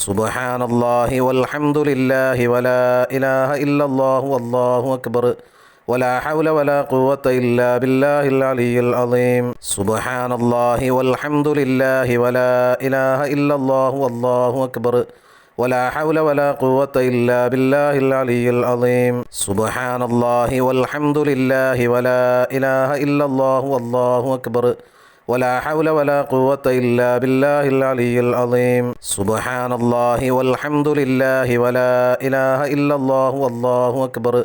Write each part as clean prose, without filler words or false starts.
സുബ്ഹാനല്ലാഹി വൽഹംദുലില്ലാഹി വലാ ഇലാഹ ഇല്ലല്ലാഹു വല്ലാഹു അക്ബർ വലാ ഹൗല വലാ ഖുവത ഇല്ലാ ബില്ലാഹിൽ അലിയിൽ അളീം. സുബ്ഹാനല്ലാഹി വൽഹംദുലില്ലാഹി വലാ ഇലാഹ ഇല്ലല്ലാഹു വല്ലാഹു അക്ബർ വലാ ഹൗല വലാ ഖുവത ഇല്ലാ ബില്ലാഹിൽ അലിയിൽ അളീം. സുബ്ഹാനല്ലാഹി വൽഹംദുലില്ലാഹി വലാ ഇലാഹ ഇല്ലല്ലാഹു വല്ലാഹു അക്ബർ വലാ ഹൗല വലാ ഖുവത ഇല്ലാ ബില്ലാഹിൽ അലിയിൽ അളീം. സുബ്ഹാനല്ലാഹി വൽഹംദുലില്ലാഹി വലാ ഇലാഹ ഇല്ലല്ലാഹു വല്ലാഹു അക്ബർ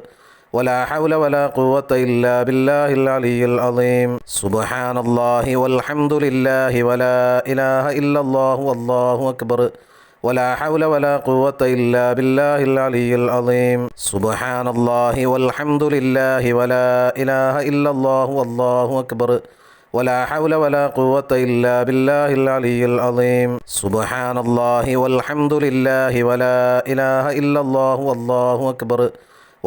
വലാ ഹൗല വലാ ഖുവത ഇല്ലാ ബില്ലാഹിൽ അലിയിൽ അളീം. സുബ്ഹാനല്ലാഹി വൽഹംദുലില്ലാഹി വലാ ഇലാഹ ഇല്ലല്ലാഹു വല്ലാഹു അക്ബർ വലാ ഹൗല വലാ ഖുവത ഇല്ലാ ബില്ലാഹിൽ അലിയിൽ അളീം. സുബ്ഹാനല്ലാഹി വൽഹംദുലില്ലാഹി വലാ ഇലാഹ ഇല്ലല്ലാഹു വല്ലാഹു അക്ബർ വലാ ഹൗല വലാ ഖുവത ഇല്ലാ ബില്ലാഹിൽ അലിയിൽ അളീം. സുബ്ഹാനല്ലാഹി വൽഹംദുലില്ലാഹി വലാ ഇലാഹ ഇല്ലല്ലാഹു വല്ലാഹു അക്ബർ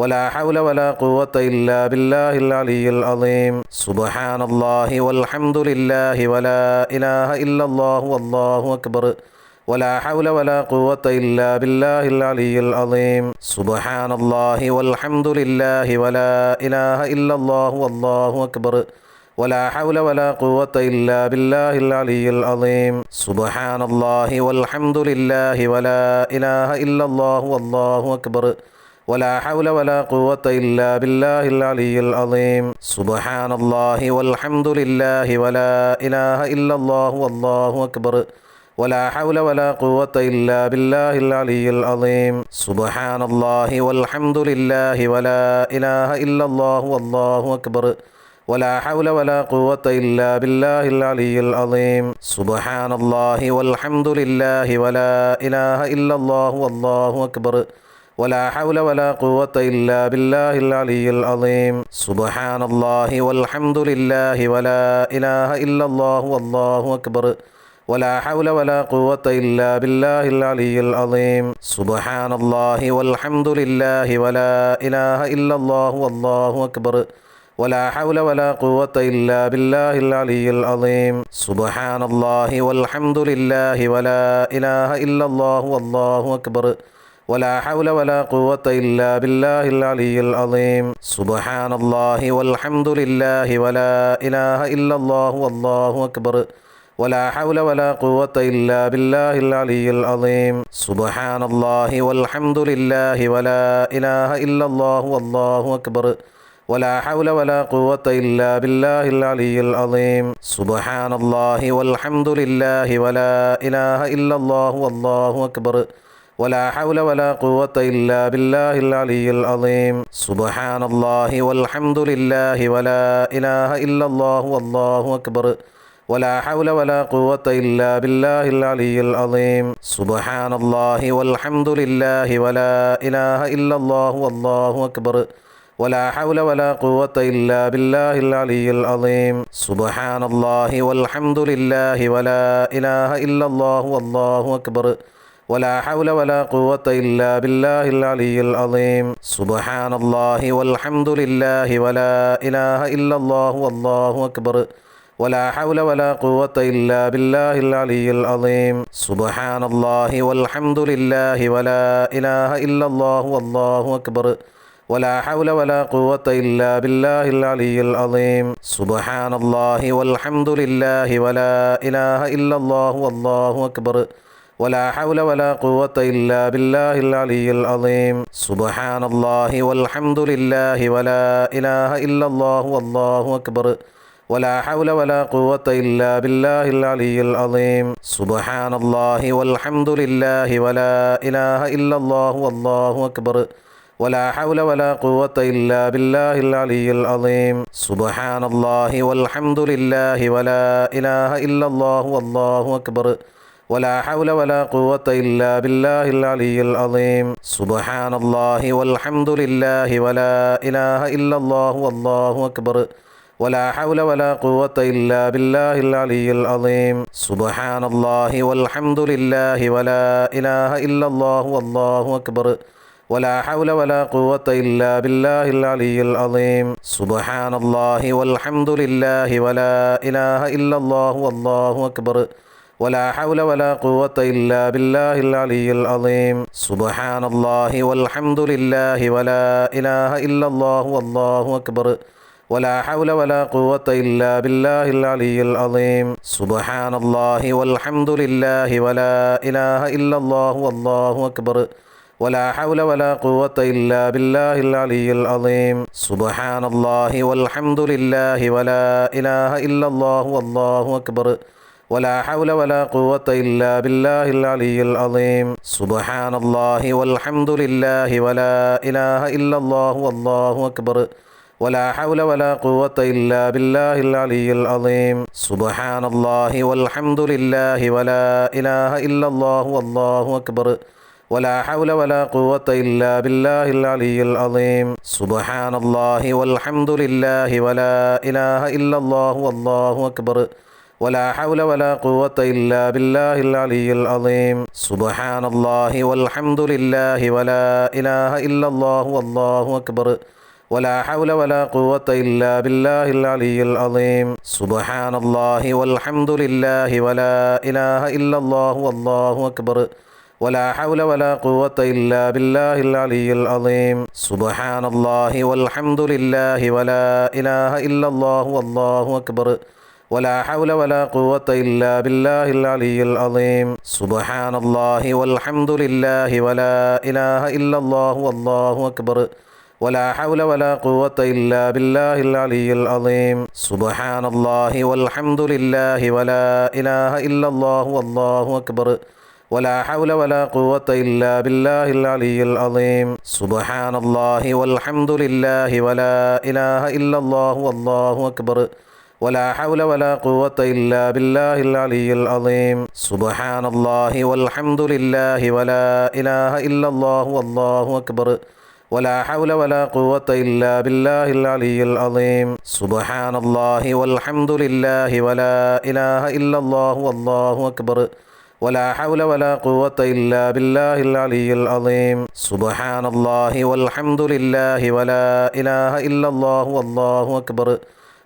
വലാ ഹൗല വലാ ഖുവത ഇല്ലാ ബില്ലാഹിൽ അലിയിൽ അളീം. സുബ്ഹാനല്ലാഹി വൽഹംദുലില്ലാഹി വലാ ഇലാഹ ഇല്ലല്ലാഹു വല്ലാഹു അക്ബർ വലാ ഹൗല വലാ ഖുവത ഇല്ലാ ബില്ലാഹിൽ അലിയിൽ അളീം. സുബ്ഹാനല്ലാഹി വൽഹംദുലില്ലാഹി വലാ ഇലാഹ ഇല്ലല്ലാഹു വല്ലാഹു അക്ബർ വലാ ഹൗല വലാ ഖുവത ഇല്ലാ ബില്ലാഹിൽ അലിയിൽ അളീം. സുബ്ഹാനല്ലാഹി വൽഹംദുലില്ലാഹി വലാ ഇലാഹ ഇല്ലല്ലാഹു വല്ലാഹു അക്ബർ വലാ ഹൗല വലാ ഖുവത ഇല്ലാ ബില്ലാഹിൽ അലിയിൽ അളീം. സുബ്ഹാനല്ലാഹി വൽഹംദുലില്ലാഹി വലാ ഇലാഹ ഇല്ലല്ലാഹു വല്ലാഹു അക്ബർ വലാ ഹൗല വലാ ഖുവത ഇല്ലാ ബില്ലാഹിൽ അലിയിൽ അളീം. സുബ്ഹാനല്ലാഹി വൽഹംദുലില്ലാഹി വലാ ഇലാഹ ഇല്ലല്ലാഹു വല്ലാഹു അക്ബർ വലാ ഹൗല വലാ ഖുവത ഇല്ലാ ബില്ലാഹിൽ അലിയിൽ അളീം. സുബ്ഹാനല്ലാഹി വൽഹംദുലില്ലാഹി വലാ ഇലാഹ ഇല്ലല്ലാഹു വല്ലാഹു അക്ബർ വലാ ഹൗല വലാ ഖുവത ഇല്ലാ ബില്ലാഹിൽ അലിയിൽ അളീം. സുബ്ഹാനല്ലാഹി വൽഹംദുലില്ലാഹി വലാ ഇലാഹ ഇല്ലല്ലാഹു വല്ലാഹു അക്ബർ വലാ ഹൗല വലാ ഖുവത ഇല്ലാ ബില്ലാഹിൽ അലിയിൽ അളീം. സുബ്ഹാനല്ലാഹി വൽഹംദുലില്ലാഹി വലാ ഇലാഹ ഇല്ലല്ലാഹു വല്ലാഹു അക്ബർ വലാ ഹൗല വലാ ഖുവത ഇല്ലാ ബില്ലാഹിൽ അലിയിൽ അളീം. സുബ്ഹാനല്ലാഹി വൽഹംദുലില്ലാഹി വലാ ഇലാഹ ഇല്ലല്ലാഹു വല്ലാഹു അക്ബർ വലാ ഹൗല വലാ ഖുവത ഇല്ലാ ബില്ലാഹിൽ അലിയിൽ അളീം. സുബ്ഹാനല്ലാഹി വൽഹംദുലില്ലാഹി വലാ ഇലാഹ ഇല്ലല്ലാഹു വല്ലാഹു അക്ബർ വലാ ഹൗല വലാ ഖുവത ഇല്ലാ ബില്ലാഹിൽ അലിയിൽ അളീം. സുബ്ഹാനല്ലാഹി വൽഹംദുലില്ലാഹി വലാ ഇലാഹ ഇല്ലല്ലാഹു വല്ലാഹു അക്ബർ വലാ ഹൗല വലാ ഖുവത ഇല്ലാ ബില്ലാഹിൽ അലിയിൽ അളീം. സുബ്ഹാനല്ലാഹി വൽഹംദുലില്ലാഹി വലാ ഇലാഹ ഇല്ലല്ലാഹു വല്ലാഹു അക്ബർ വലാ ഹൗല വലാ ഖുവത ഇല്ലാ ബില്ലാഹിൽ അലിയിൽ അളീം. സുബ്ഹാനല്ലാഹി വൽഹംദുലില്ലാഹി വലാ ഇലാഹ ഇല്ലല്ലാഹു വല്ലാഹു അക്ബർ വലാ ഹൗല വലാ ഖുവത ഇല്ലാ ബില്ലാഹിൽ അലിയിൽ അളീം. സുബ്ഹാനല്ലാഹി വൽഹംദുലില്ലാഹി വലാ ഇലാഹ ഇല്ലല്ലാഹു വല്ലാഹു അക്ബർ വലാ ഹൗല വലാ ഖുവത ഇല്ലാ ബില്ലാഹിൽ അലിയിൽ അളീം. സുബ്ഹാനല്ലാഹി വൽഹംദുലില്ലാഹി വലാ ഇലാഹ ഇല്ലല്ലാഹു വല്ലാഹു അക്ബർ വലാ ഹൗല വലാ ഖുവത ഇല്ലാ ബില്ലാഹിൽ അലിയിൽ അളീം. സുബ്ഹാനല്ലാഹി വൽഹംദുലില്ലാഹി വലാ ഇലാഹ ഇല്ലല്ലാഹു വല്ലാഹു അക്ബർ വലാ ഹൗല വലാ ഖുവത ഇല്ലാ ബില്ലാഹിൽ അലിയിൽ അളീം. സുബ്ഹാനല്ലാഹി വൽഹംദുലില്ലാഹി വലാ ഇലാഹ ഇല്ലല്ലാഹു വല്ലാഹു അക്ബർ വലാ ഹൗല വലാ ഖുവത ഇല്ലാ ബില്ലാഹിൽ അലിയിൽ അളീം. സുബ്ഹാനല്ലാഹി വൽഹംദുലില്ലാഹി വലാ ഇലാഹ ഇല്ലല്ലാഹു വല്ലാഹു അക്ബർ വലാ ഹൗല വലാ ഖുവത ഇല്ലാ ബില്ലാഹിൽ അലിയിൽ അളീം. സുബ്ഹാനല്ലാഹി വൽഹംദുലില്ലാഹി വലാ ഇലാഹ ഇല്ലല്ലാഹു വല്ലാഹു അക്ബർ വലാ ഹൗല വലാ ഖുവത ഇല്ലാ ബില്ലാഹിൽ അലിയിൽ അളീം. സുബ്ഹാനല്ലാഹി വൽഹംദുലില്ലാഹി വലാ ഇലാഹ ഇല്ലല്ലാഹു വല്ലാഹു അക്ബർ വലാ ഹൗല വലാ ഖുവത ഇല്ലാ ബില്ലാഹിൽ അലിയിൽ അളീം. സുബ്ഹാനല്ലാഹി വൽഹംദുലില്ലാഹി വലാ ഇലാഹ ഇല്ലല്ലാഹു വല്ലാഹു അക്ബർ വലാ ഹൗല വലാ ഖുവത ഇല്ലാ ബില്ലാഹിൽ അലിയിൽ അളീം. സുബ്ഹാനല്ലാഹി വൽഹംദുലില്ലാഹി വലാ ഇലാഹ ഇല്ലല്ലാഹു വല്ലാഹു അക്ബർ വലാ ഹൗല വലാ ഖുവത ഇല്ലാ ബില്ലാഹിൽ അലിയിൽ അളീം. സുബ്ഹാനല്ലാഹി വൽഹംദുലില്ലാഹി വലാ ഇലാഹ ഇല്ലല്ലാഹു വല്ലാഹു അക്ബർ വലാ ഹൗല വലാ ഖുവത ഇല്ലാ ബില്ലാഹിൽ അലിയിൽ അളീം. സുബ്ഹാനല്ലാഹി വൽഹംദുലില്ലാഹി വലാ ഇലാഹ ഇല്ലല്ലാഹു വല്ലാഹു അക്ബർ ولا حول ولا قوة إلا بالله العلي العظيم سبحان الله والحمد لله ولا إله إلا الله والله أكبر ولا حول ولا قوة إلا بالله العلي العظيم سبحان الله والحمد لله ولا إله إلا الله والله أكبر ولا حول ولا قوة إلا بالله العلي العظيم سبحان الله والحمد لله ولا إله إلا الله والله أكبر ولا حول ولا قوة إلا بالله العلي العظيم سبحان الله والحمد لله ولا إله إلا الله والله أكبر ولا حول ولا قوة إلا بالله العلي العظيم سبحان الله والحمد لله ولا إله إلا الله والله أكبر ولا حول ولا قوة إلا بالله العلي العظيم سبحان الله والحمد لله ولا إله إلا الله والله أكبر ولا حول ولا قوة إلا بالله العلي العظيم سبحان الله والحمد لله ولا إله إلا الله والله أكبر ولا حول ولا قوة إلا بالله العلي العظيم سبحان الله والحمد لله ولا إله إلا الله والله أكبر ولا حول ولا قوة إلا بالله العلي العظيم سبحان الله والحمد لله ولا إله إلا الله والله أكبر ولا حول ولا قوة إلا بالله العلي العظيم سبحان الله والحمد لله ولا إله إلا الله والله أكبر ولا حول ولا قوة إلا بالله العلي العظيم سبحان الله والحمد لله ولا إله إلا الله والله أكبر ولا حول ولا قوة إلا بالله العلي العظيم سبحان الله والحمد لله ولا إله إلا الله والله أكبر ولا حول ولا قوة إلا بالله العلي العظيم سبحان الله والحمد لله ولا إله إلا الله والله أكبر ولا حول ولا قوة إلا بالله العلي العظيم سبحان الله والحمد لله ولا إله إلا الله والله أكبر ولا حول ولا قوة إلا بالله العلي العظيم سبحان الله والحمد لله ولا إله إلا الله والله أكبر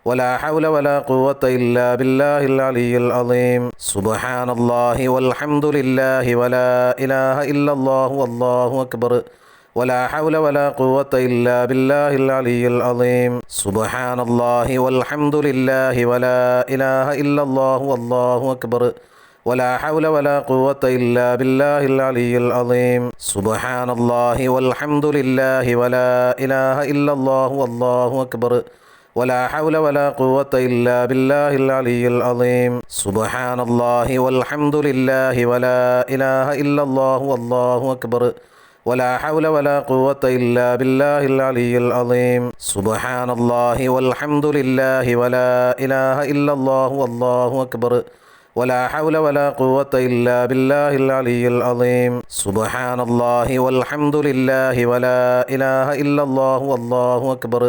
ولا حول ولا قوة إلا بالله العلي العظيم سبحان الله والحمد لله ولا إله إلا الله والله أكبر ولا حول ولا قوة إلا بالله العلي العظيم سبحان الله والحمد لله ولا إله إلا الله والله أكبر ولا حول ولا قوة إلا بالله العلي العظيم سبحان الله والحمد لله ولا إله إلا الله والله أكبر ولا حول ولا قوة إلا بالله العلي العظيم سبحان الله والحمد لله ولا إله إلا الله والله أكبر ولا حول ولا قوة إلا بالله العلي العظيم سبحان الله والحمد لله ولا إله إلا الله والله أكبر ولا حول ولا قوة إلا بالله العلي العظيم سبحان الله والحمد لله ولا إله إلا الله والله أكبر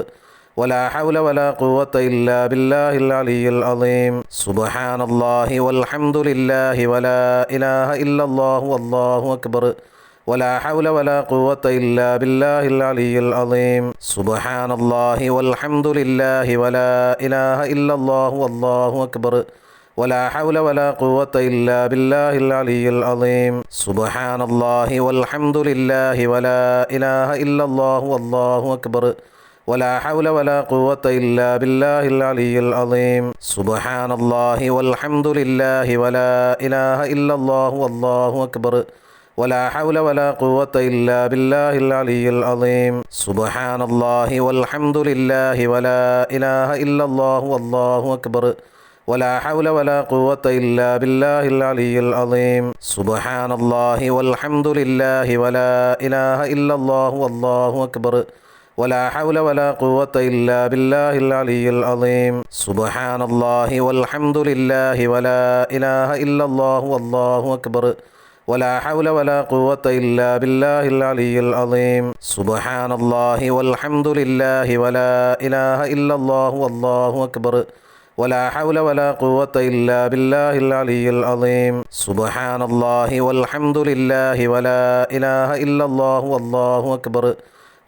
ولا حول ولا قوة إلا بالله العلي العظيم سبحان الله والحمد لله ولا إله إلا الله والله أكبر ولا حول ولا قوة إلا بالله العلي العظيم سبحان الله والحمد لله ولا إله إلا الله والله أكبر ولا حول ولا قوة إلا بالله العلي العظيم سبحان الله والحمد لله ولا إله إلا الله والله أكبر ولا حول ولا قوة إلا بالله العلي العظيم سبحان الله والحمد لله ولا إله إلا الله والله أكبر ولا حول ولا قوة إلا بالله العلي العظيم سبحان الله والحمد لله ولا إله إلا الله والله أكبر ولا حول ولا قوة إلا بالله العلي العظيم سبحان الله والحمد لله ولا إله إلا الله والله أكبر ولا حول ولا قوة إلا بالله العلي العظيم سبحان الله والحمد لله ولا إله إلا الله والله أكبر ولا حول ولا قوة إلا بالله العلي العظيم سبحان الله والحمد لله ولا إله إلا الله والله أكبر ولا حول ولا قوة إلا بالله العلي العظيم سبحان الله والحمد لله ولا إله إلا الله والله أكبر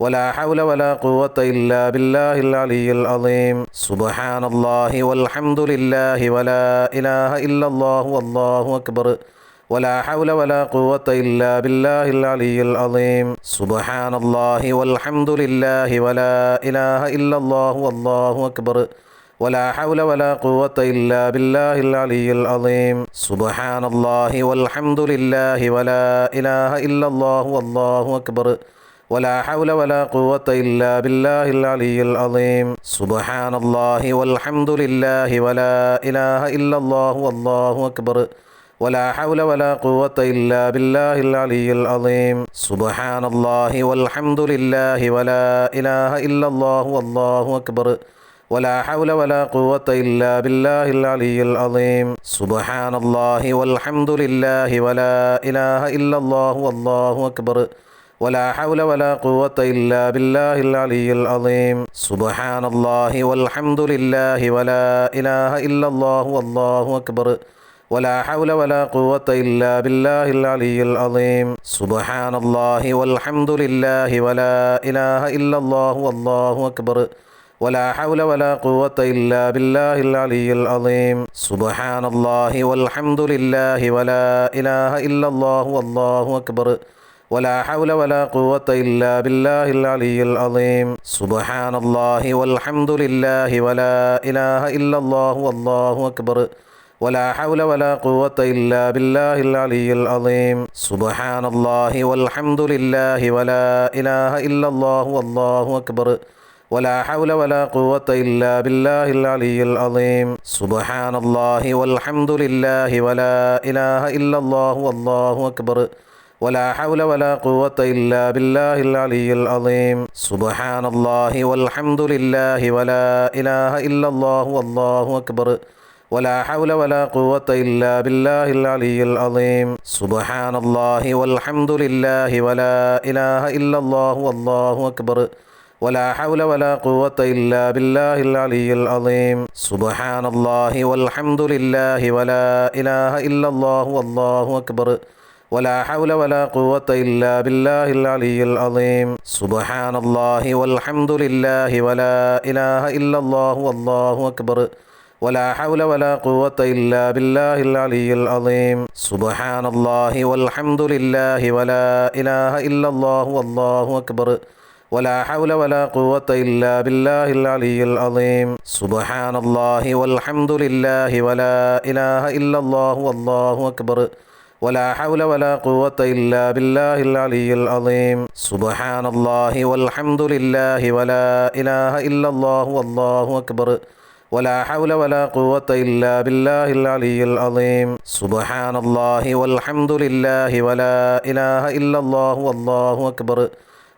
ولا حول ولا قوة إلا بالله العلي العظيم سبحان الله والحمد لله ولا إله إلا الله والله أكبر ولا حول ولا قوة إلا بالله العلي العظيم سبحان الله والحمد لله ولا إله إلا الله والله أكبر ولا حول ولا قوة إلا بالله العلي العظيم سبحان الله والحمد لله ولا إله إلا الله والله أكبر ولا حول ولا قوة إلا بالله العلي العظيم سبحان الله والحمد لله ولا إله إلا الله والله أكبر ولا حول ولا قوة إلا بالله العلي العظيم سبحان الله والحمد لله ولا إله إلا الله والله أكبر ولا حول ولا قوة إلا بالله العلي العظيم سبحان الله والحمد لله ولا إله إلا الله والله أكبر ولا حول ولا قوة إلا بالله العلي العظيم سبحان الله والحمد لله ولا إله إلا الله والله أكبر ولا حول ولا قوة إلا بالله العلي العظيم سبحان الله والحمد لله ولا إله إلا الله والله أكبر ولا حول ولا قوة إلا بالله العلي العظيم سبحان الله والحمد لله ولا إله إلا الله والله أكبر ولا حول ولا قوة إلا بالله العلي العظيم سبحان الله والحمد لله ولا إله إلا الله والله أكبر ولا حول ولا قوة إلا بالله العلي العظيم سبحان الله والحمد لله ولا إله إلا الله والله أكبر ولا حول ولا قوة إلا بالله العلي العظيم سبحان الله والحمد لله ولا إله إلا الله والله أكبر ولا حول ولا قوة إلا بالله العلي العظيم سبحان الله والحمد لله ولا إله إلا الله والله أكبر ولا حول ولا قوة إلا بالله العلي العظيم سبحان الله والحمد لله ولا إله إلا الله والله أكبر ولا حول ولا قوة إلا بالله العلي العظيم سبحان الله والحمد لله ولا إله إلا الله والله أكبر ولا حول ولا قوة إلا بالله العلي العظيم سبحان الله والحمد لله ولا إله إلا الله والله أكبر ولا حول ولا قوة إلا بالله العلي العظيم سبحان الله والحمد لله ولا إله إلا الله والله أكبر ولا حول ولا قوة إلا بالله العلي العظيم سبحان الله والحمد لله ولا إله إلا الله والله أكبر ولا حول ولا قوة إلا بالله العلي العظيم سبحان الله والحمد لله ولا إله إلا الله والله أكبر ولا حول ولا قوة إلا بالله العلي العظيم سبحان الله والحمد لله ولا إله إلا الله والله أكبر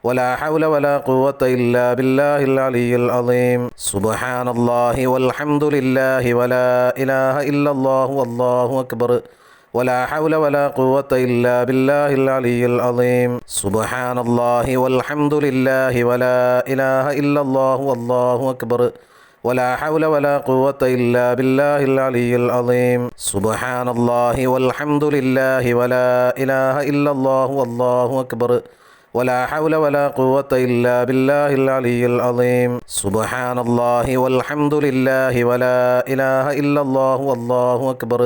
ولا حول ولا قوة إلا بالله العلي العظيم سبحان الله والحمد لله ولا إله إلا الله والله أكبر ولا حول ولا قوة إلا بالله العلي العظيم سبحان الله والحمد لله ولا إله إلا الله والله أكبر ولا حول ولا قوة إلا بالله العلي العظيم سبحان الله والحمد لله ولا إله إلا الله والله أكبر ولا حول ولا قوة إلا بالله العلي العظيم سبحان الله والحمد لله ولا إله إلا الله والله أكبر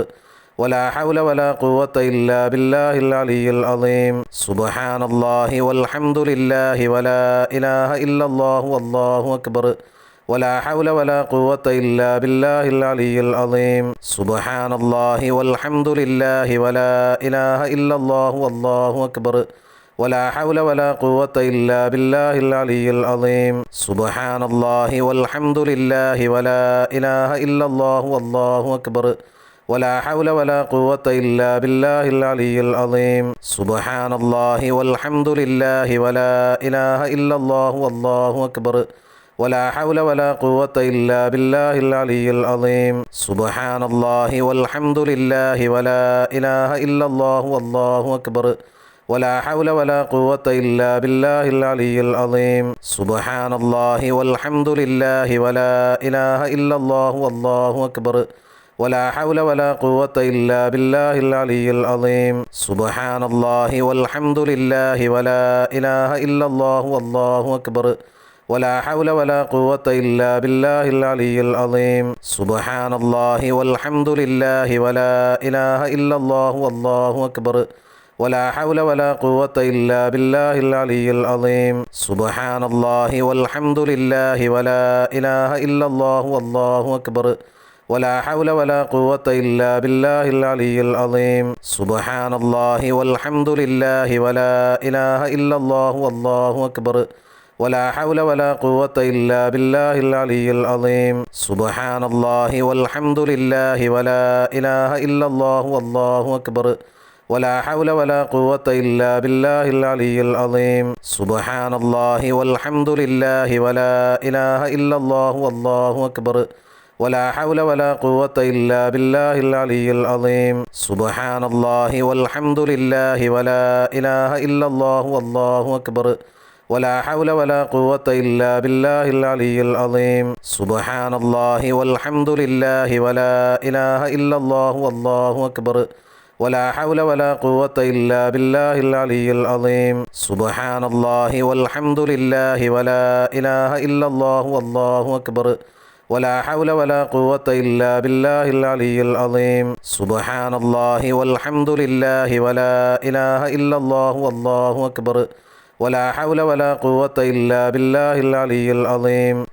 ولا حول ولا قوة إلا بالله العلي العظيم سبحان الله والحمد لله ولا إله إلا الله والله أكبر ولا حول ولا قوة إلا بالله العلي العظيم سبحان الله والحمد لله ولا إله إلا الله والله أكبر ولا حول ولا قوة إلا بالله العلي العظيم سبحان الله والحمد لله ولا إله إلا الله والله أكبر ولا حول ولا قوة إلا بالله العلي العظيم سبحان الله والحمد لله ولا إله إلا الله والله أكبر ولا حول ولا قوة إلا بالله العلي العظيم سبحان الله والحمد لله ولا إله إلا الله والله أكبر ولا حول ولا قوة إلا بالله العلي العظيم سبحان الله والحمد لله ولا إله إلا الله والله أكبر ولا حول ولا قوة إلا بالله العلي العظيم سبحان الله والحمد لله ولا إله إلا الله والله أكبر ولا حول ولا قوة إلا بالله العلي العظيم سبحان الله والحمد لله ولا إله إلا الله والله أكبر ولا حول ولا قوة إلا بالله العلي العظيم سبحان الله والحمد لله ولا إله إلا الله والله أكبر ولا حول ولا قوة إلا بالله العلي العظيم سبحان الله والحمد لله ولا إله إلا الله والله أكبر ولا حول ولا قوة إلا بالله العلي العظيم سبحان الله والحمد لله ولا إله إلا الله والله أكبر ولا حول ولا قوة إلا بالله العلي العظيم سبحان الله والحمد لله ولا إله إلا الله والله أكبر ولا حول ولا قوة إلا بالله العلي العظيم سبحان الله والحمد لله ولا إله إلا الله والله أكبر ولا حول ولا قوة إلا بالله العلي العظيم سبحان الله والحمد لله ولا إله إلا الله والله أكبر ولا حول ولا قوة إلا بالله العلي العظيم سبحان الله والحمد لله ولا إله إلا الله والله أكبر ولا حول ولا قوة إلا بالله العلي العظيم سبحان الله والحمد لله ولا إله إلا الله والله أكبر ولا حول ولا قوة إلا بالله العلي العظيم